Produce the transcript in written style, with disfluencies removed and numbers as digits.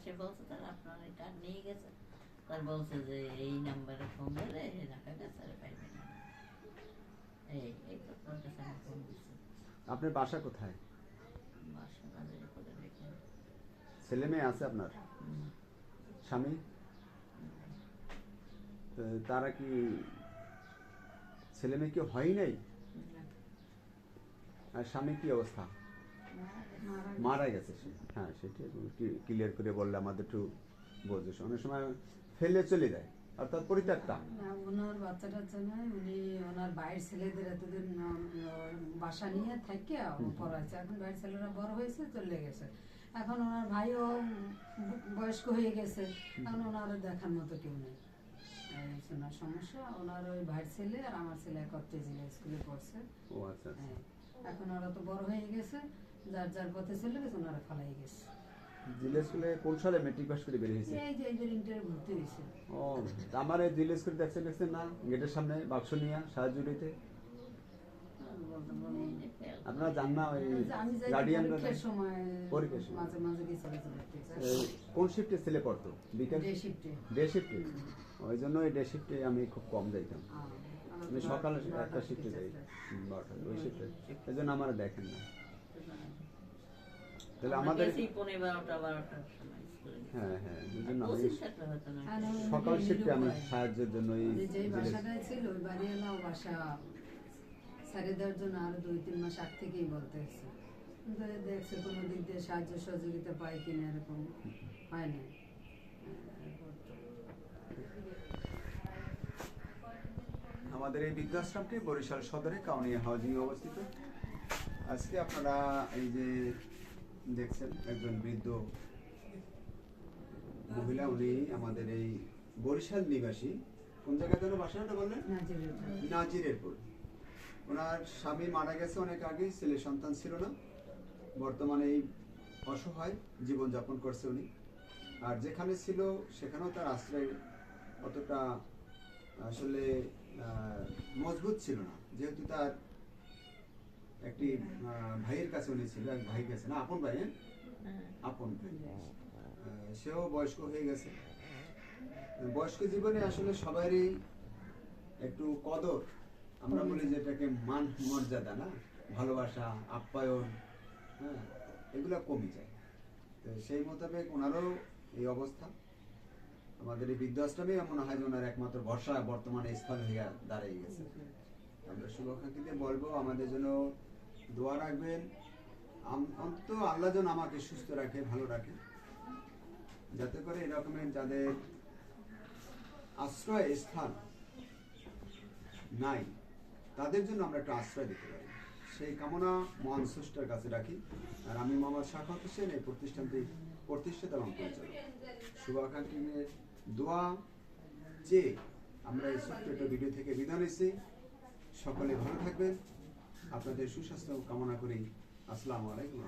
সে বলছে তার আপনার এই কার্ড নিয়ে গেছে, তার বলছে যে এই নাম্বারে ফোন দিলে ঢাকা গেছে আর পাইবে না। এই তো তোর কাছে আমি ফোন দিচ্ছি। আপনার বাসা কোথায়? বাসা বাজারে করে রেখে ছেলে মেয়ে আছে আপনার? স্বামী? তো তারা কি ছেলে মেয়ে কি হয় নাই? আর স্বামী কি অবস্থা? মারা গেছে সে। হ্যাঁ, সেটা ক্লিয়ার করে বললে আমাদের একটু বোঝে। অনেক সময় ফেলে চলে যায়, অর্থাৎ পরিত্যক্তা। ওনার বাচ্চা টাচ্চা নাই, উনি ওনার বাইরের ছেলেদের এতদিন বাসা নিয়ে থাকে পড়াইছে। এখন বাইরের ছেলেরা বড় হয়েছে, চলে গেছে। এখন ওনার ভাইও বয়স্ক হয়ে গেছে, এখন ওনার দেখার মতো কেউ নেই। ওনার সমস্যা, ওনার ওই ভাইয়ের ছেলে আর আমার ছেলে একত্রে জিলা স্কুলে পড়ছে। ও আচ্ছা। এখন ওরা তো বড় হয়ে গেছে, যার যার পথে চলে গেছে, ওনারা ফালাই গেছে। জিলা স্কুলে কোন সালে মেট্রিক পাস করে বের হয়েছে? এই যে এদের ইন্টারে ভর্তি হয়েছে। ও, আমার এই জিলা স্কুলে দেখছেন না, গেটের সামনে বাক্স নিয়ে সাহায্যতে আপনারা জান না, ওই গার্ডিয়ানরা সময় পরীক্ষার সময় মাঝে মাঝে গেছিল। কোন শিফটে ছেলে পড়তো? বিকেল ডে শিফটে। ডে শিফটে। ওই জন্য ওই ডে শিফটে আমি খুব কম যাইতাম। আমি সকালে একটা শিফটে যাই, 12টা ওই শিফটে। এই জন্য আমার দেখেন না। তাহলে আমাদের হ্যাঁ হ্যাঁ, এই জন্য আমি সকাল শিফটে আমি সাহায্যের জন্য যে বাসাটায় ছিল ওই বাড়িওয়ালা বাসা ছেড়ে দেওয়ার জন্য আরো 2-3 মাস আগ থেকেই বলতেছে, কিন্তু দেখছে কোনো দিক দিয়ে সাহায্য সহযোগিতা পাই কিনা, এরকম হয় না। আমাদের এই বৃদ্ধাশ্রমটি বরিশাল সদরে কাউনিয়া হাউজিং অবস্থিত। আজকে আপনারা এই যে দেখছেন একজন বৃদ্ধ মহিলা, উনি আমাদের এই বরিশাল নিবাসী। কোন জায়গায় যেন বাসাটা বললেন? নাজিরেরপুর। ওনার স্বামী মারা গেছে অনেক আগে, ছেলে সন্তান ছিল না। বর্তমানে এই অসহায় জীবনযাপন করছে উনি। আর যেখানে ছিল সেখানেও তার আশ্রয় অতটা আসলে মজবুত ছিল না, যেহেতু তার একটি ভাইয়ের কাছে উনি ছিল, এক ভাই গেছে না, আপন ভাই, আপন ভাই, সেও বয়স্ক হয়ে গেছে। বয়স্ক জীবনে আসলে সবারই একটু কদর, আমরা বলি যেটাকে মান মর্যাদা, না ভালোবাসা, আপ্যায়ন, হ্যাঁ, এগুলো কমে যায়। তো সেই মোতাবেক ওনারও এই অবস্থা। আমাদের এই বৃদ্ধাশ্রমে মনে হয় যে ওনার একমাত্র ভরসা বর্তমানে স্থল হয়ে দাঁড়িয়ে গেছে। আমরা শুভাকাঙ্ক্ষীদের বলবো আমাদের জন্য দোয়া রাখবেন, অন্তত আল্লাহ যেন আমাকে সুস্থ রাখে, ভালো রাখে, যাতে করে এরকমের যাদের আশ্রয় স্থান নাই তাদের জন্য আমরা একটা আশ্রয় দিতে পারি, সেই কামনা মহান স্রষ্টার কাছে রাখি। আর আমি মোহাম্মদ শাখাওয়াত হোসেন, এই প্রতিষ্ঠানটি প্রতিষ্ঠাতা এবং পরিচালক। শুভাকাঙ্ক্ষীদের দোয়া চেয়ে আমরা এই ছোট্ট একটা ভিডিও থেকে বিদায় নিচ্ছি। সকলে ভালো থাকবেন, আপনাদের সুস্বাস্থ্য কামনা করি। আসসালামু আলাইকুম।